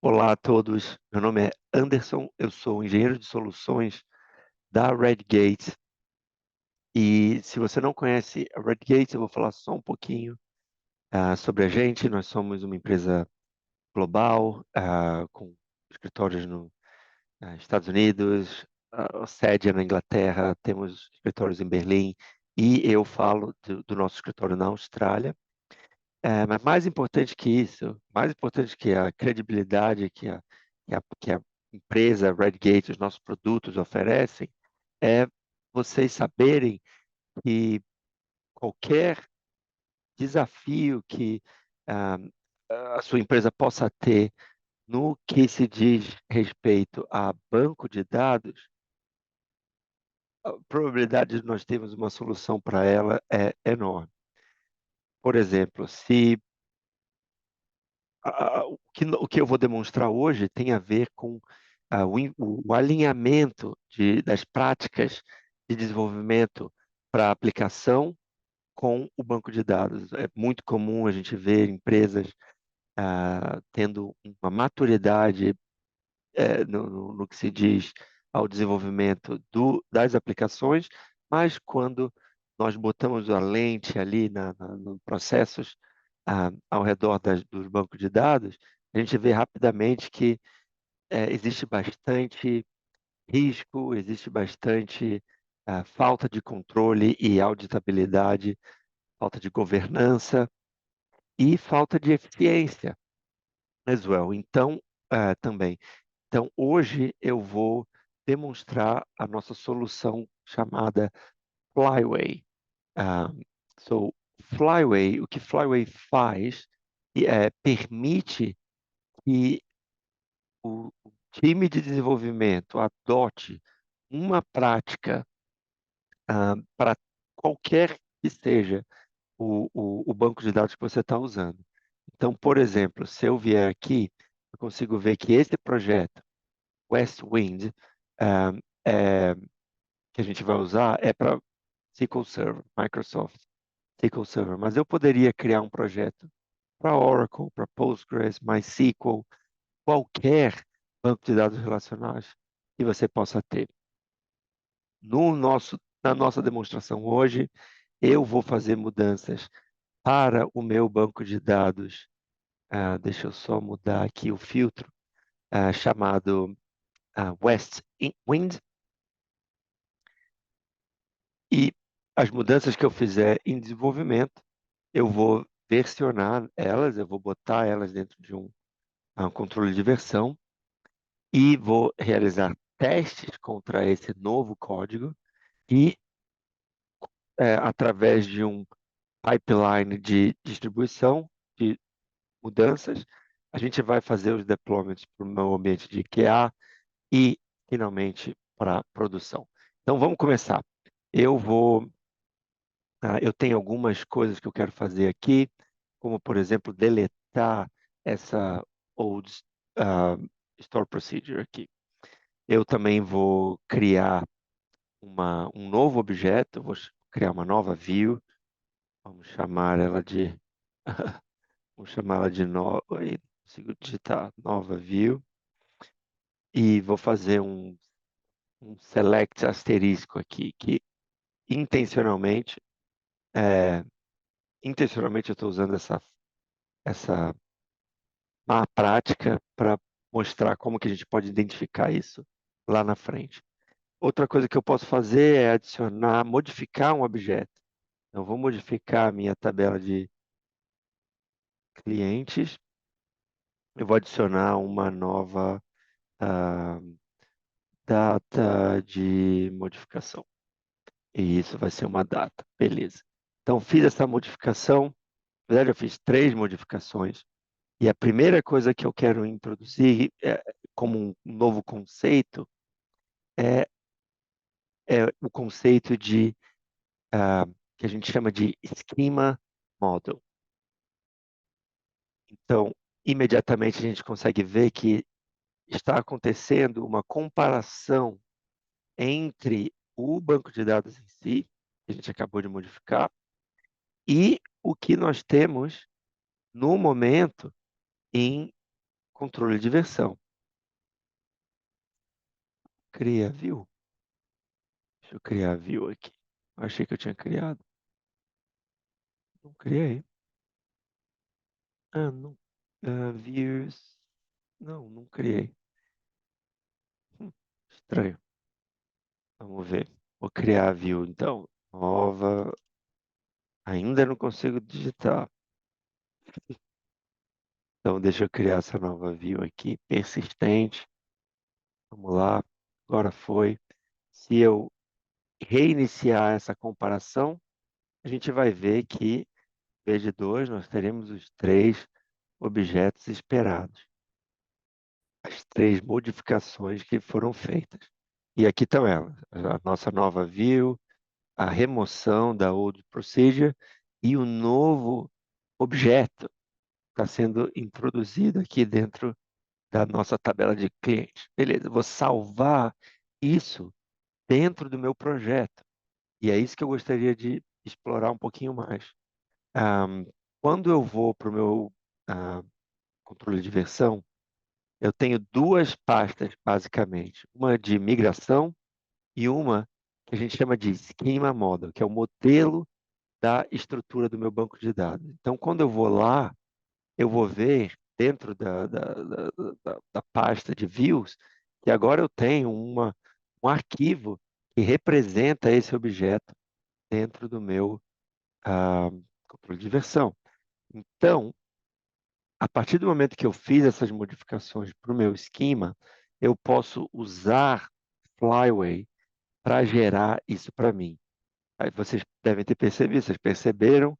Olá a todos, meu nome é Anderson, eu sou engenheiro de soluções da Redgate e se você não conhece a Redgate, eu vou falar só um pouquinho sobre a gente. Nós somos uma empresa global com escritórios nos Estados Unidos, sede na Inglaterra, temos escritórios em Berlim e eu falo do nosso escritório na Austrália. Mas mais importante que isso, mais importante que a credibilidade que a empresa Redgate, os nossos produtos oferecem, é vocês saberem que qualquer desafio que ah, a sua empresa possa ter no que se diz respeito a banco de dados, a probabilidade de nós termos uma solução para ela é enorme. Por exemplo, se o que eu vou demonstrar hoje tem a ver com o alinhamento das práticas de desenvolvimento para aplicação com o banco de dados. É muito comum a gente ver empresas tendo uma maturidade no que se diz ao desenvolvimento das aplicações, mas quando nós botamos a lente ali no processos ao redor dos bancos de dados, a gente vê rapidamente que existe bastante risco, existe bastante falta de controle e auditabilidade, falta de governança e falta de eficiência as well. Então, também. Então, hoje eu vou demonstrar a nossa solução chamada Flyway. Ah, Flyway, o que Flyway faz permite que o time de desenvolvimento adote uma prática para qualquer que seja o banco de dados que você está usando. Então, por exemplo, se eu vier aqui, eu consigo ver que esse projeto, West Wind, ah, é, que a gente vai usar, é para SQL Server, Microsoft SQL Server. Mas eu poderia criar um projeto para Oracle, para Postgres, MySQL, qualquer banco de dados relacionais que você possa ter. Na nossa demonstração hoje, eu vou fazer mudanças para o meu banco de dados. Deixa eu só mudar aqui o filtro, chamado West Wind. E as mudanças que eu fizer em desenvolvimento, eu vou versionar elas, eu vou botar elas dentro de um controle de versão e vou realizar testes contra esse novo código e, através de um pipeline de distribuição de mudanças, a gente vai fazer os deployments para o meu ambiente de QA e, finalmente, para produção. Então, vamos começar. Eu tenho algumas coisas que eu quero fazer aqui, como, por exemplo, deletar essa old ah, store procedure aqui. Eu também vou criar um novo objeto, vou criar uma nova view, vamos chamar ela de, vamos chamar ela de nova, consigo digitar nova view, e vou fazer um select asterisco aqui, que intencionalmente, é, intencionalmente eu estou usando essa má prática para mostrar como que a gente pode identificar isso lá na frente. Outra coisa que eu posso fazer é adicionar, modificar um objeto. Eu vou modificar a minha tabela de clientes. Eu vou adicionar uma nova ah, data de modificação. E isso vai ser uma data. Beleza. Então, fiz essa modificação. Na verdade, eu fiz 3 modificações. E a primeira coisa que eu quero introduzir como um novo conceito é, é o conceito que a gente chama de Schema Model. Então, imediatamente a gente consegue ver que está acontecendo uma comparação entre o banco de dados em si, que a gente acabou de modificar, e o que nós temos no momento em controle de versão. Cria view. Deixa eu criar view aqui. Achei que eu tinha criado. Não criei. Ah, não. Views. Não, não criei. Estranho. Vamos ver. Vou criar a view, então. Nova. Ainda não consigo digitar. Então, deixa eu criar essa nova view aqui. Persistente. Vamos lá. Agora foi. Se eu reiniciar essa comparação, a gente vai ver que, em vez de dois, nós teremos os três objetos esperados. As três modificações que foram feitas. E aqui estão elas. A nossa nova view, a remoção da old procedure e o novo objeto está sendo introduzido aqui dentro da nossa tabela de clientes. Beleza, eu vou salvar isso dentro do meu projeto. E é isso que eu gostaria de explorar um pouquinho mais. Ahm, Quando eu vou para o meu controle de versão, eu tenho duas pastas, basicamente. Uma de migração e uma que a gente chama de Schema Model, que é o modelo da estrutura do meu banco de dados. Então, quando eu vou lá, eu vou ver dentro da pasta de views que agora eu tenho um arquivo que representa esse objeto dentro do meu controle de versão. Então, a partir do momento que eu fiz essas modificações para o meu esquema, eu posso usar Flyway para gerar isso para mim. Aí vocês devem ter percebido, vocês perceberam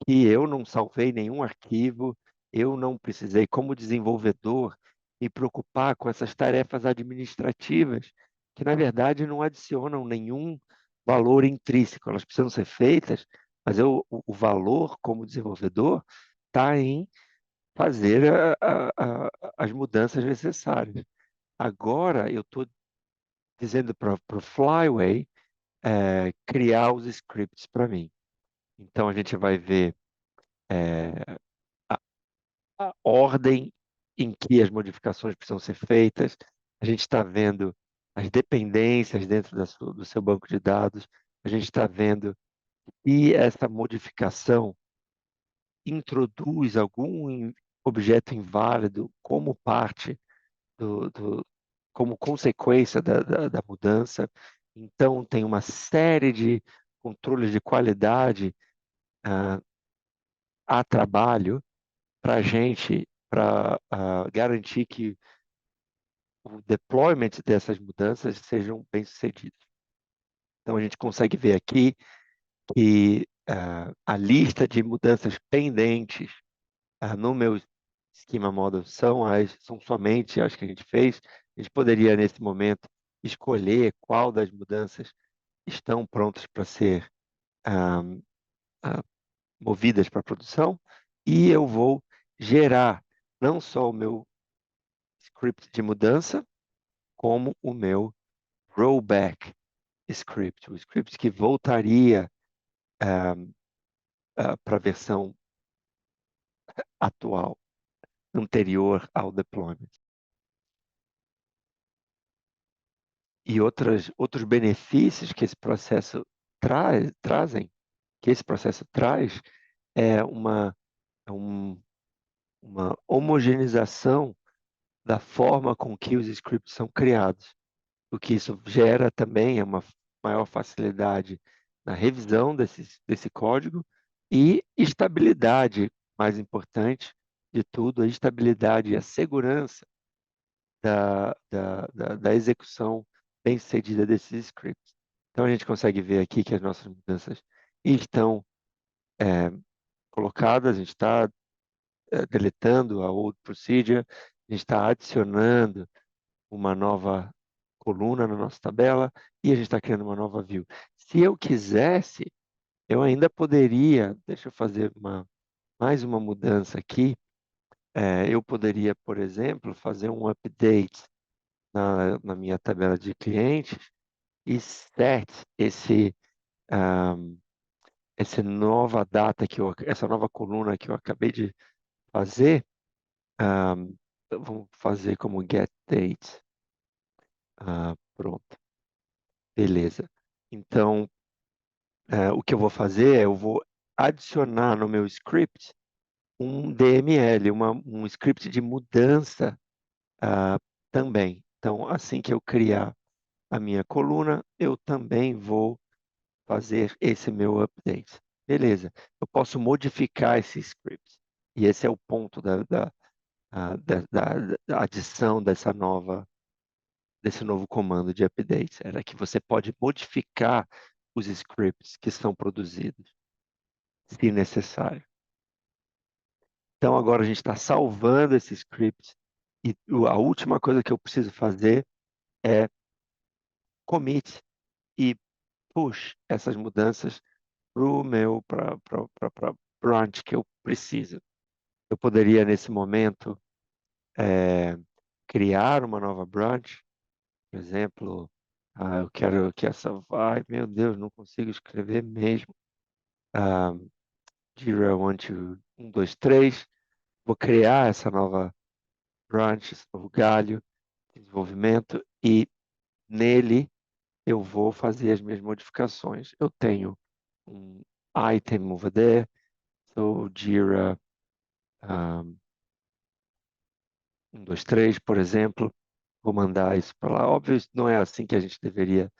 que eu não salvei nenhum arquivo, eu não precisei, como desenvolvedor, me preocupar com essas tarefas administrativas, que na verdade não adicionam nenhum valor intrínseco, elas precisam ser feitas, mas o valor como desenvolvedor está em fazer as mudanças necessárias. Agora eu estou dizendo para o Flyway criar os scripts para mim. Então a gente vai ver é, a, a ordem em que as modificações precisam ser feitas. A gente está vendo as dependências dentro do seu banco de dados. A gente está vendo se essa modificação introduz algum objeto inválido como parte como consequência da mudança. Então, tem uma série de controles de qualidade ah, a trabalho para a gente, para garantir que o deployment dessas mudanças sejam bem-sucedidos. Então, a gente consegue ver aqui que a lista de mudanças pendentes no meu Schema Model são somente as que a gente fez. A gente poderia, nesse momento, escolher qual das mudanças estão prontas para ser ah, ah, movidas para produção e eu vou gerar não só o meu script de mudança, como o meu rollback script, o script que voltaria para a versão atual, anterior ao deployment. E outros benefícios que esse processo trazem, que esse processo traz, é é um- uma homogeneização da forma com que os scripts são criados. O que isso gera também é uma maior facilidade na revisão desse código e estabilidade, mais importante de tudo, a estabilidade e a segurança da execução bem-sucedida desses scripts. Então, a gente consegue ver aqui que as nossas mudanças estão colocadas, a gente está deletando a old procedure, a gente está adicionando uma nova coluna na nossa tabela e a gente está criando uma nova view. Se eu quisesse, eu ainda poderia, deixa eu fazer mais uma mudança aqui. Eu poderia, por exemplo, fazer um update na minha tabela de clientes e set um, essa nova data essa nova coluna que eu acabei de fazer vamos fazer como get date. Pronto, beleza. Então, o que eu vou fazer é eu vou adicionar no meu script um DML, um script de mudança também. Então, assim que eu criar a minha coluna, eu também vou fazer esse meu update. Beleza, eu posso modificar esse script. E esse é o ponto da adição desse novo comando de update. Era que você pode modificar os scripts que são produzidos, se necessário. Então, agora a gente está salvando esse script e a última coisa que eu preciso fazer é commit e push essas mudanças para branch que eu preciso. Eu poderia, nesse momento, criar uma nova branch, por exemplo, eu quero que essa vai, meu Deus, não consigo escrever mesmo. Ah, Jira 1, 2, 3. Vou criar essa nova branch, esse novo galho de desenvolvimento e nele eu vou fazer as minhas modificações. Eu tenho um item over there, so Jira 1, 2, 3, por exemplo. Vou mandar isso para lá. Óbvio, isso não é assim que a gente deveria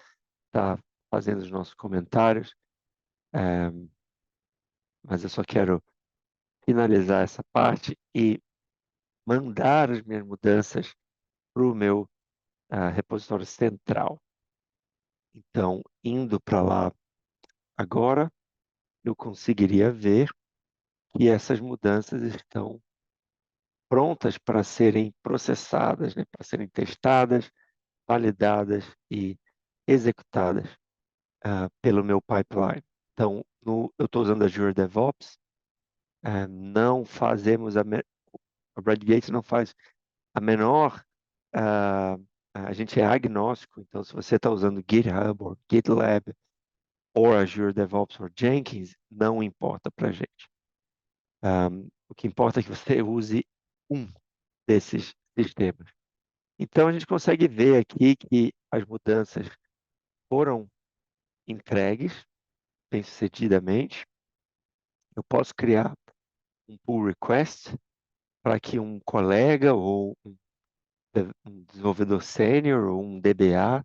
estar fazendo os nossos comentários, é, mas eu só quero finalizar essa parte e mandar as minhas mudanças para o meu repositório central. Então, indo para lá agora, eu conseguiria ver que essas mudanças estão prontas para serem processadas, né, para serem testadas, validadas e executadas pelo meu pipeline. Então, eu estou usando a Azure DevOps, não fazemos a Redgate não faz a menor, ah, a gente é agnóstico, então se você está usando GitHub ou GitLab ou Azure DevOps ou Jenkins, não importa para a gente. O que importa é que você use um desses sistemas. Então a gente consegue ver aqui que as mudanças foram entregues bem-sucedidamente. Eu posso criar um pull request para que um colega ou um desenvolvedor sênior ou um DBA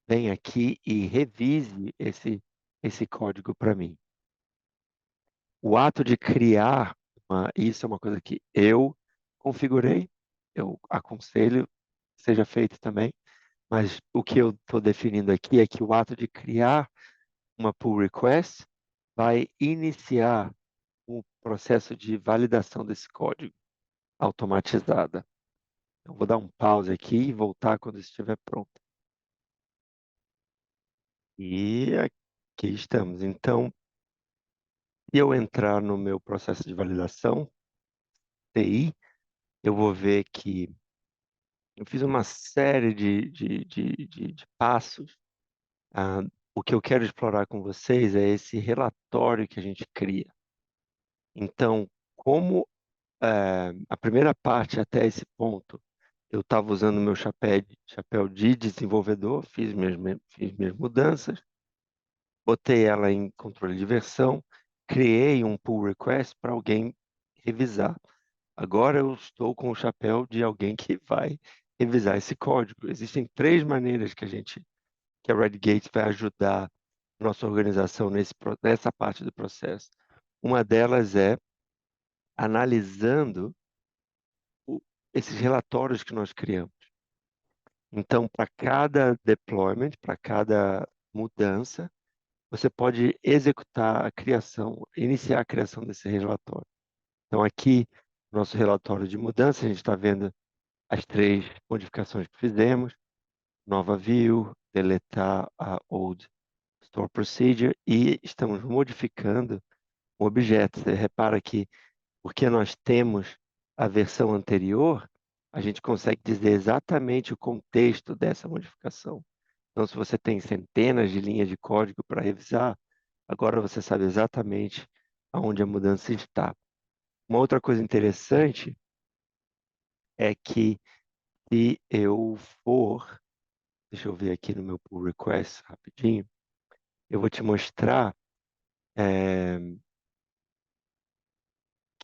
venha aqui e revise esse código para mim. O ato de criar, isso é uma coisa que eu configurei, eu aconselho que seja feito também, mas o que eu estou definindo aqui é que o ato de criar uma pull request vai iniciar o processo de validação desse código automatizada. Eu vou dar um pause aqui e voltar quando estiver pronto. E aqui estamos. Então, se eu entrar no meu processo de validação, TI, eu vou ver que eu fiz uma série de passos. Ah, o que eu quero explorar com vocês é esse relatório que a gente cria. Então, como a primeira parte até esse ponto, eu estava usando meu chapéu de desenvolvedor, fiz minhas mudanças, botei ela em controle de versão, criei um pull request para alguém revisar. Agora eu estou com o chapéu de alguém que vai revisar esse código. Existem três maneiras que a Redgate vai ajudar nossa organização nessa parte do processo. Uma delas é analisando o- esses relatórios que nós criamos. Então, para cada deployment, para cada mudança, você pode executar a criação, iniciar a criação desse relatório. Então, aqui, nosso relatório de mudança, a gente está vendo as três modificações que fizemos: nova view, deletar a old store procedure e estamos modificando o objeto. Você repara que, porque nós temos a versão anterior, a gente consegue dizer exatamente o contexto dessa modificação. Então, se você tem centenas de linhas de código para revisar, agora você sabe exatamente aonde a mudança está. Uma outra coisa interessante é que se eu for, deixa eu ver aqui no meu pull request rapidinho, eu vou te mostrar é,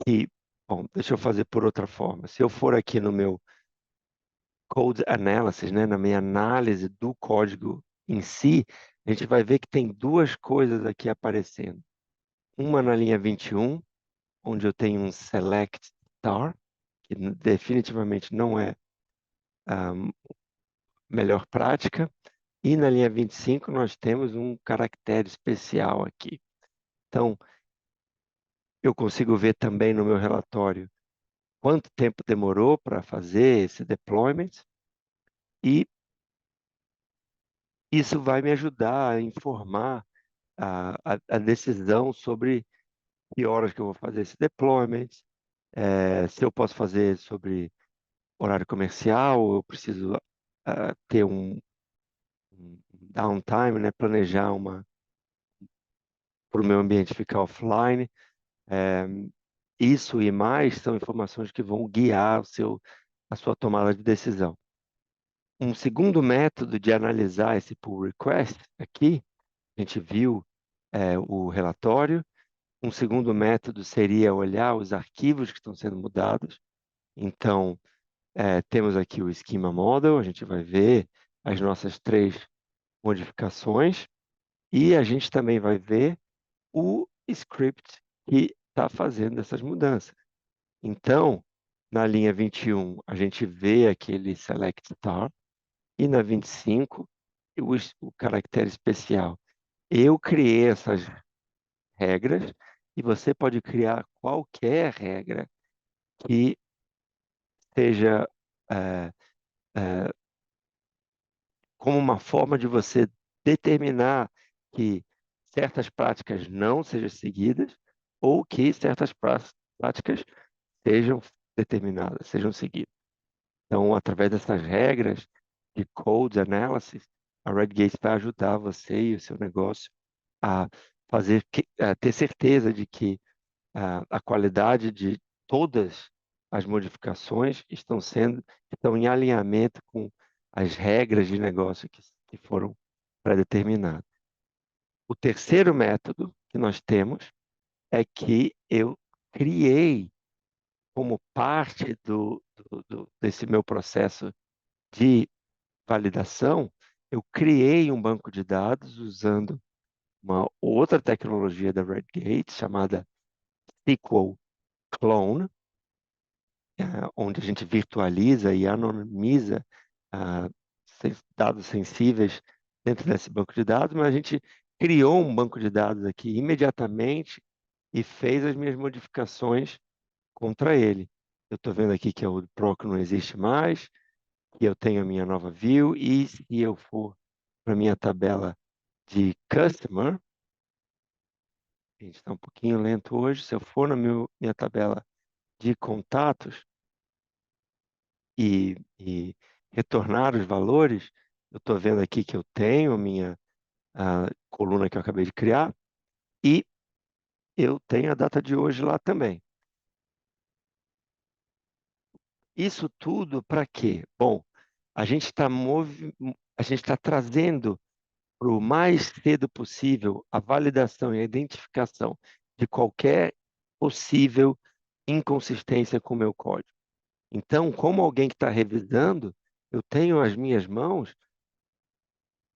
que, bom, deixa eu fazer por outra forma. Se eu for aqui no meu code analysis, né, na minha análise do código em si, a gente vai ver que tem duas coisas aqui aparecendo. Uma na linha 21, onde eu tenho um select star, que definitivamente não é a melhor prática, e na linha 25 nós temos um caractere especial aqui. Então, eu consigo ver também no meu relatório quanto tempo demorou para fazer esse deployment, e isso vai me ajudar a informar a decisão sobre que horas que eu vou fazer esse deployment, se eu posso fazer sobre horário comercial, eu preciso ter um downtime, né, planejar para o meu ambiente ficar offline. É, isso e mais são informações que vão guiar a sua tomada de decisão. Um segundo método de analisar esse pull request aqui, a gente viu o relatório. Um segundo método seria olhar os arquivos que estão sendo mudados. Então, temos aqui o Schema Model, a gente vai ver as nossas três modificações e a gente também vai ver o script que está fazendo essas mudanças. Então, na linha 21, a gente vê aquele select star e na 25, o caractere especial. Eu criei essas regras e você pode criar qualquer regra que seja é, é, como uma forma de você determinar que certas práticas não sejam seguidas ou que certas práticas sejam determinadas, sejam seguidas. Então, através dessas regras de code analysis, a Redgate vai ajudar você e o seu negócio a a ter certeza de que a qualidade de todas as modificações estão em alinhamento com as regras de negócio que foram pré-determinadas. O terceiro método que nós temos é que eu criei como parte desse meu processo de validação, eu criei um banco de dados usando uma outra tecnologia da Redgate chamada SQL Clone, onde a gente virtualiza e anonimiza ah, dados sensíveis dentro desse banco de dados, mas a gente criou um banco de dados aqui imediatamente e fez as minhas modificações contra ele. Eu estou vendo aqui que o PROC não existe mais, que eu tenho a minha nova view, e se eu for para a minha tabela de Customer, a gente está um pouquinho lento hoje, se eu for na minha tabela de contatos, e retornar os valores, eu estou vendo aqui que eu tenho a minha coluna que eu acabei de criar e eu tenho a data de hoje lá também. Isso tudo para quê? Bom, a gente está a gente está trazendo para o mais cedo possível a validação e a identificação de qualquer possível inconsistência com o meu código. Então, como alguém que está revisando, eu tenho às minhas mãos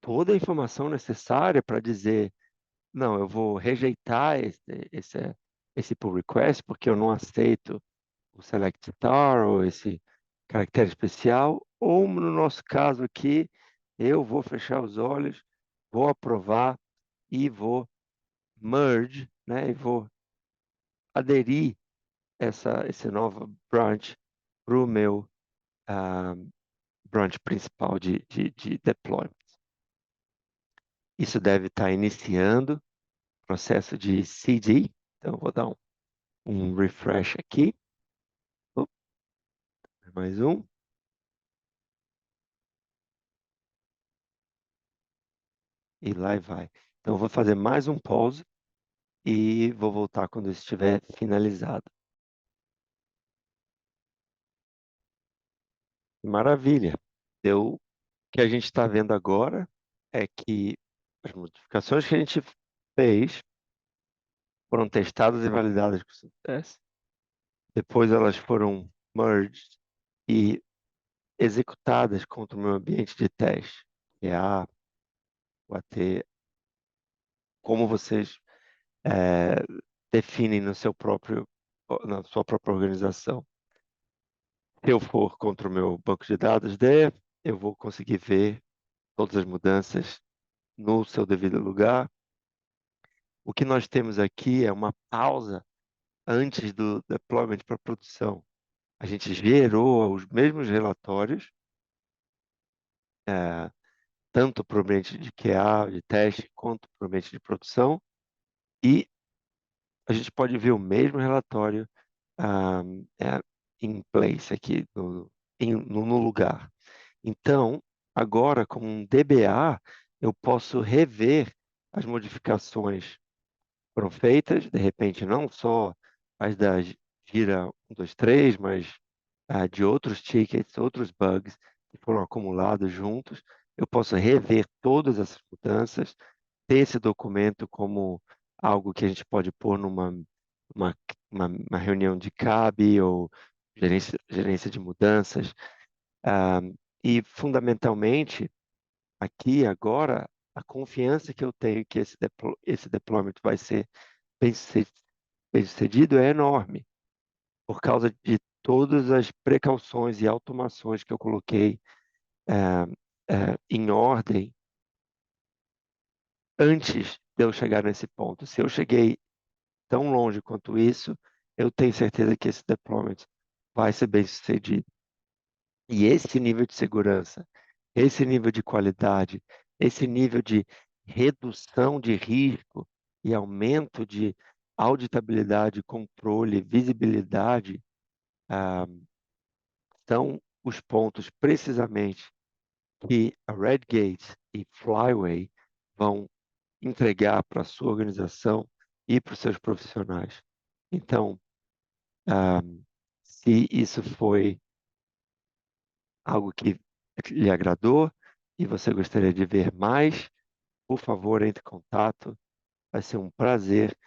toda a informação necessária para dizer, não, eu vou rejeitar esse pull request porque eu não aceito o select star ou esse caractere especial, ou no nosso caso aqui, eu vou fechar os olhos, vou aprovar e vou merge, né, e vou aderir esse novo branch para o meu ah, branch principal de deployment. Isso deve estar iniciando processo de CD. Então, eu vou dar um refresh aqui. Opa, mais um. E lá vai. Então, eu vou fazer mais um pause e vou voltar quando estiver finalizado. Maravilha. O que a gente está vendo agora é que as modificações que a gente fez foram testadas e validadas com sucesso. Depois elas foram merged e executadas contra o meu ambiente de teste, que é o AT, como vocês eh, definem no seu próprio, na sua própria organização. Se eu for contra o meu banco de dados D, eu vou conseguir ver todas as mudanças no seu devido lugar. O que nós temos aqui é uma pausa antes do deployment para produção. A gente gerou os mesmos relatórios, eh, tanto para o ambiente de QA, de teste, quanto para o ambiente de produção, e a gente pode ver o mesmo relatório ah, é, em place aqui, no lugar. Então, agora, com um DBA, eu posso rever as modificações que foram feitas, de repente, não só as da Gira 1, 2, 3, mas de outros tickets, outros bugs que foram acumulados juntos. Eu posso rever todas essas mudanças, ter esse documento como algo que a gente pode pôr uma, uma reunião de CAB ou gerência de mudanças. Ah, e, fundamentalmente, aqui agora, a confiança que eu tenho que esse deployment vai ser bem suce- bem sucedido é enorme, por causa de todas as precauções e automações que eu coloquei ah, em ordem antes de eu chegar nesse ponto. Se eu cheguei tão longe quanto isso, eu tenho certeza que esse deployment vai ser bem sucedido. E esse nível de segurança, esse nível de qualidade, esse nível de redução de risco e aumento de auditabilidade, controle, visibilidade, ah, são os pontos precisamente que a Redgate e Flyway vão entregar para a sua organização e para os seus profissionais. Então, ah, se isso foi algo que lhe agradou e você gostaria de ver mais, por favor, entre em contato. Vai ser um prazer.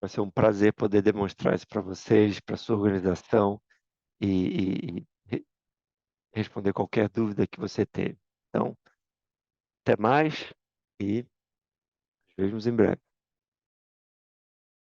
Vai ser um prazer poder demonstrar isso para vocês, para sua organização e responder qualquer dúvida que você tenha. Então, até mais e nos vemos em breve.